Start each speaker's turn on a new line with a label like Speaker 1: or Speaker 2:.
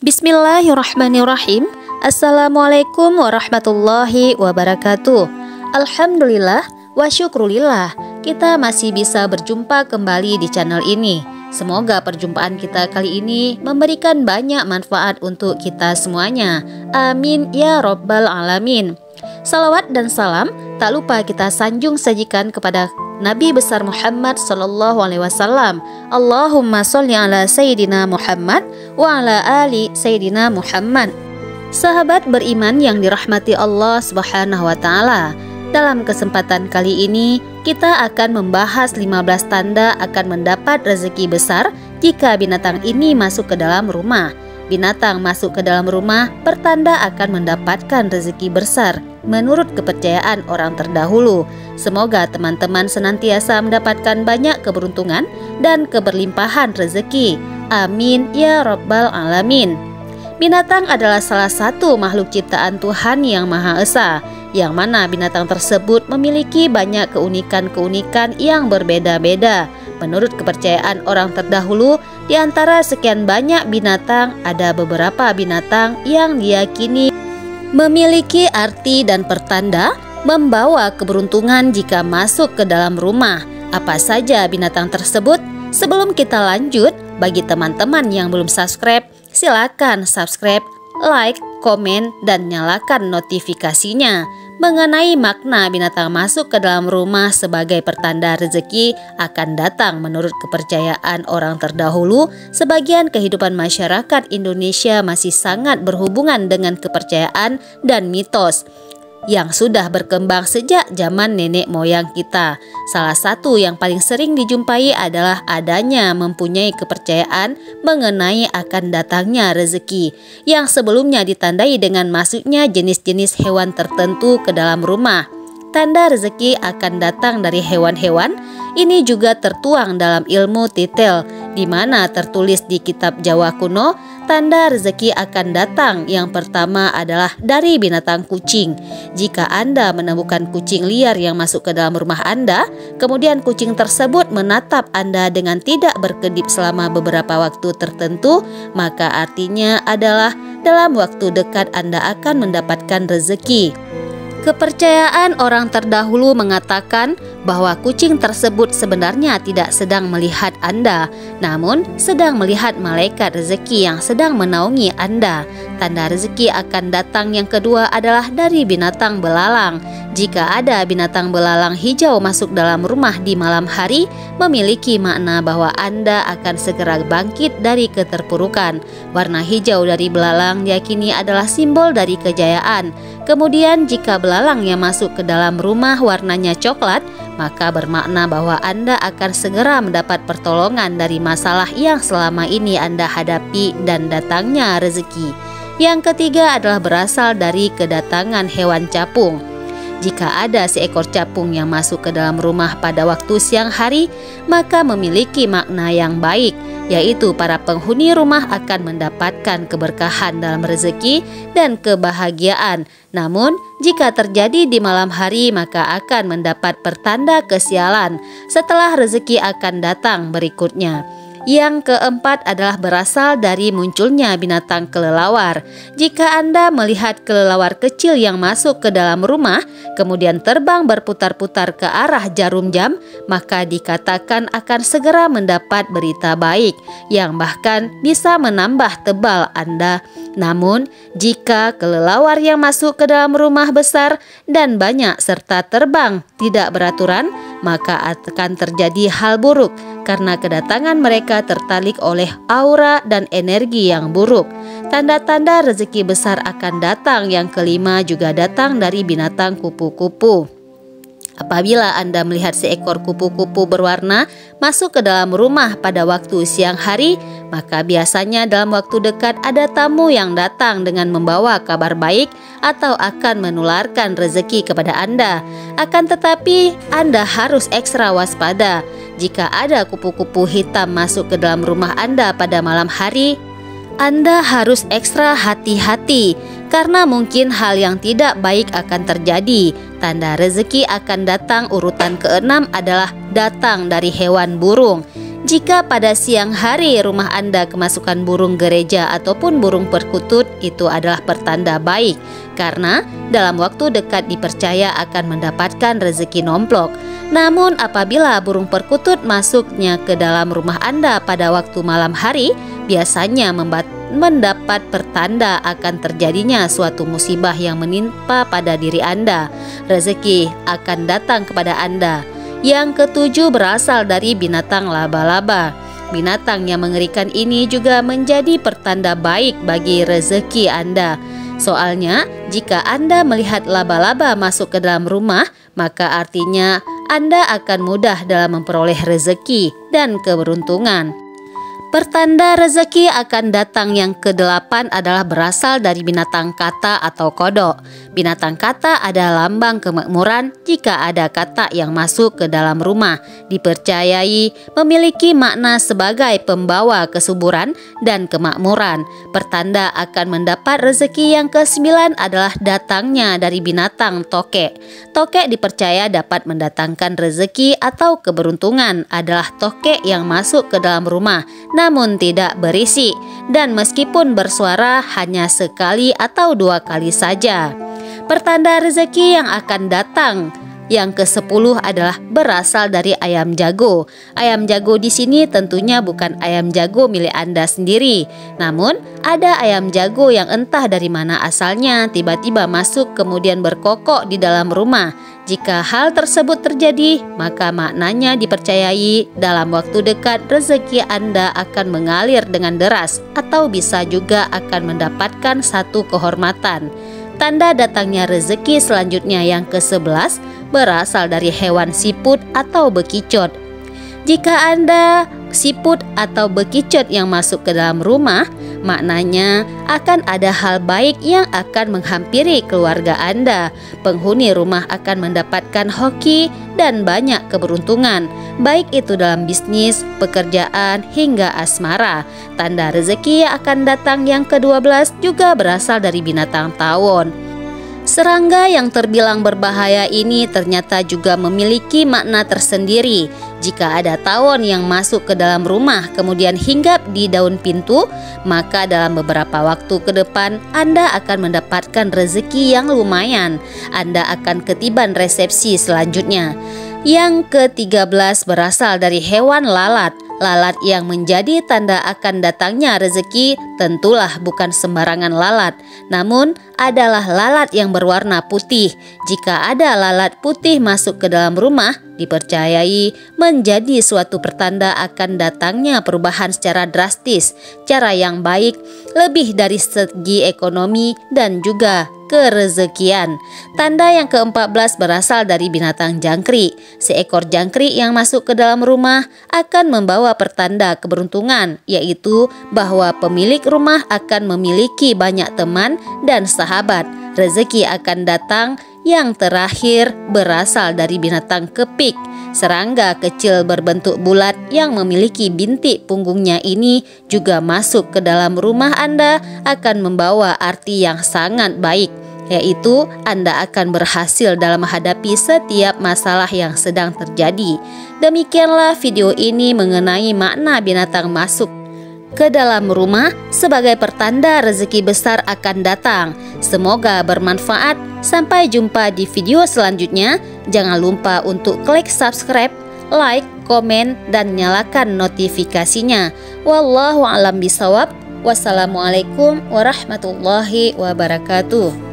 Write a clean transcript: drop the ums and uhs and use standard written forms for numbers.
Speaker 1: Bismillahirrahmanirrahim. Assalamualaikum warahmatullahi wabarakatuh. Alhamdulillah wa syukrulillah, kita masih bisa berjumpa kembali di channel ini. Semoga perjumpaan kita kali ini memberikan banyak manfaat untuk kita semuanya. Amin ya robbal alamin. Salawat dan salam tak lupa kita sanjung sajikan kepada Nabi besar Muhammad sallallahu alaihi wasallam. Allahumma sholli ala Sayyidina Muhammad wa ala ali Sayyidina Muhammad. Sahabat beriman yang dirahmati Allah Subhanahu wa taala. Dalam kesempatan kali ini kita akan membahas 15 tanda akan mendapat rezeki besar jika binatang ini masuk ke dalam rumah. Binatang masuk ke dalam rumah pertanda akan mendapatkan rezeki besar menurut kepercayaan orang terdahulu. Semoga teman-teman senantiasa mendapatkan banyak keberuntungan dan keberlimpahan rezeki. Amin ya robbal alamin. Binatang adalah salah satu makhluk ciptaan Tuhan yang Maha Esa, yang mana binatang tersebut memiliki banyak keunikan-keunikan yang berbeda-beda. Menurut kepercayaan orang terdahulu, di antara sekian banyak binatang, ada beberapa binatang yang diyakini memiliki arti dan pertanda membawa keberuntungan jika masuk ke dalam rumah. Apa saja binatang tersebut? Sebelum kita lanjut, bagi teman-teman yang belum subscribe, silakan subscribe, like, komen, dan nyalakan notifikasinya. Mengenai makna binatang masuk ke dalam rumah sebagai pertanda rezeki akan datang menurut kepercayaan orang terdahulu, sebagian kehidupan masyarakat Indonesia masih sangat berhubungan dengan kepercayaan dan mitos yang sudah berkembang sejak zaman nenek moyang kita. Salah satu yang paling sering dijumpai adalah adanya mempunyai kepercayaan mengenai akan datangnya rezeki, yang sebelumnya ditandai dengan masuknya jenis-jenis hewan tertentu ke dalam rumah. Tanda rezeki akan datang dari hewan-hewan ini juga tertuang dalam ilmu titel, di mana tertulis di kitab Jawa kuno, tanda rezeki akan datang yang pertama adalah dari binatang kucing. Jika Anda menemukan kucing liar yang masuk ke dalam rumah Anda, kemudian kucing tersebut menatap Anda dengan tidak berkedip selama beberapa waktu tertentu, maka artinya adalah dalam waktu dekat Anda akan mendapatkan rezeki. Kepercayaan orang terdahulu mengatakan bahwa kucing tersebut sebenarnya tidak sedang melihat Anda, namun sedang melihat malaikat rezeki yang sedang menaungi Anda. Tanda rezeki akan datang yang kedua adalah dari binatang belalang. Jika ada binatang belalang hijau masuk dalam rumah di malam hari, memiliki makna bahwa Anda akan segera bangkit dari keterpurukan. Warna hijau dari belalang diyakini adalah simbol dari kejayaan. Kemudian jika belalang yang masuk ke dalam rumah warnanya coklat, maka bermakna bahwa Anda akan segera mendapat pertolongan dari masalah yang selama ini Anda hadapi dan datangnya rezeki. Yang ketiga adalah berasal dari kedatangan hewan capung. Jika ada seekor capung yang masuk ke dalam rumah pada waktu siang hari, maka memiliki makna yang baik, yaitu para penghuni rumah akan mendapatkan keberkahan dalam rezeki dan kebahagiaan. Namun, jika terjadi di malam hari, maka akan mendapat pertanda kesialan setelah rezeki akan datang berikutnya. Yang keempat adalah berasal dari munculnya binatang kelelawar. Jika Anda melihat kelelawar kecil yang masuk ke dalam rumah, kemudian terbang berputar-putar ke arah jarum jam, maka dikatakan akan segera mendapat berita baik, yang bahkan bisa menambah tebal Anda. Namun, jika kelelawar yang masuk ke dalam rumah besar dan banyak serta terbang tidak beraturan, maka akan terjadi hal buruk karena kedatangan mereka tertalik oleh aura dan energi yang buruk. Tanda-tanda rezeki besar akan datang yang kelima juga datang dari binatang kupu-kupu. Apabila Anda melihat seekor kupu-kupu berwarna masuk ke dalam rumah pada waktu siang hari, maka biasanya dalam waktu dekat ada tamu yang datang dengan membawa kabar baik atau akan menularkan rezeki kepada Anda. Akan tetapi Anda harus ekstra waspada. Jika ada kupu-kupu hitam masuk ke dalam rumah Anda pada malam hari, Anda harus ekstra hati-hati karena mungkin hal yang tidak baik akan terjadi. Tanda rezeki akan datang urutan keenam adalah datang dari hewan burung. Jika pada siang hari rumah Anda kemasukan burung gereja ataupun burung perkutut, itu adalah pertanda baik, karena dalam waktu dekat dipercaya akan mendapatkan rezeki nomplok. Namun apabila burung perkutut masuknya ke dalam rumah Anda pada waktu malam hari, biasanya mendapat pertanda akan terjadinya suatu musibah yang menimpa pada diri Anda. Rezeki akan datang kepada Anda. Yang ketujuh berasal dari binatang laba-laba. Binatang yang mengerikan ini juga menjadi pertanda baik bagi rezeki Anda. Soalnya, jika Anda melihat laba-laba masuk ke dalam rumah, maka artinya Anda akan mudah dalam memperoleh rezeki dan keberuntungan. Pertanda rezeki akan datang yang ke-8 adalah berasal dari binatang kata atau kodok. Binatang kata adalah lambang kemakmuran. Jika ada kata yang masuk ke dalam rumah, dipercayai memiliki makna sebagai pembawa kesuburan dan kemakmuran. Pertanda akan mendapat rezeki yang ke-9 adalah datangnya dari binatang tokek. Tokek dipercaya dapat mendatangkan rezeki atau keberuntungan. Adalah tokek yang masuk ke dalam rumah, namun tidak berisi, dan meskipun bersuara hanya sekali atau 2 kali saja. Pertanda rezeki yang akan datang yang ke-10 adalah berasal dari ayam jago. Ayam jago di sini tentunya bukan ayam jago milik Anda sendiri, namun ada ayam jago yang entah dari mana asalnya tiba-tiba masuk kemudian berkokok di dalam rumah. Jika hal tersebut terjadi, maka maknanya dipercayai dalam waktu dekat rezeki Anda akan mengalir dengan deras atau bisa juga akan mendapatkan satu kehormatan. Tanda datangnya rezeki selanjutnya yang ke-11 berasal dari hewan siput atau bekicot. Jika Anda siput atau bekicot yang masuk ke dalam rumah, maknanya akan ada hal baik yang akan menghampiri keluarga Anda. Penghuni rumah akan mendapatkan hoki dan banyak keberuntungan, baik itu dalam bisnis, pekerjaan, hingga asmara. Tanda rezeki yang akan datang yang ke-12 juga berasal dari binatang tawon. Serangga yang terbilang berbahaya ini ternyata juga memiliki makna tersendiri. Jika ada tawon yang masuk ke dalam rumah kemudian hinggap di daun pintu, maka dalam beberapa waktu ke depan Anda akan mendapatkan rezeki yang lumayan. Anda akan ketiban resepsi selanjutnya. Yang ke-13 berasal dari hewan lalat. Lalat yang menjadi tanda akan datangnya rezeki tentulah bukan sembarangan lalat, namun adalah lalat yang berwarna putih. Jika ada lalat putih masuk ke dalam rumah, dipercayai menjadi suatu pertanda akan datangnya perubahan secara drastis, cara yang baik, lebih dari segi ekonomi dan juga kerezekian. Tanda yang ke-14 berasal dari binatang jangkrik. Seekor jangkrik yang masuk ke dalam rumah akan membawa pertanda keberuntungan, yaitu bahwa pemilik rumah akan memiliki banyak teman dan sahabat. Rezeki akan datang. Yang terakhir berasal dari binatang kepik. Serangga kecil berbentuk bulat yang memiliki bintik punggungnya ini juga masuk ke dalam rumah Anda akan membawa arti yang sangat baik, yaitu Anda akan berhasil dalam menghadapi setiap masalah yang sedang terjadi. Demikianlah video ini mengenai makna binatang masuk ke dalam rumah sebagai pertanda rezeki besar akan datang. Semoga bermanfaat. Sampai jumpa di video selanjutnya. Jangan lupa untuk klik subscribe, like, komen, dan nyalakan notifikasinya. Wallahu a'lam bishawab. Wassalamualaikum warahmatullahi wabarakatuh.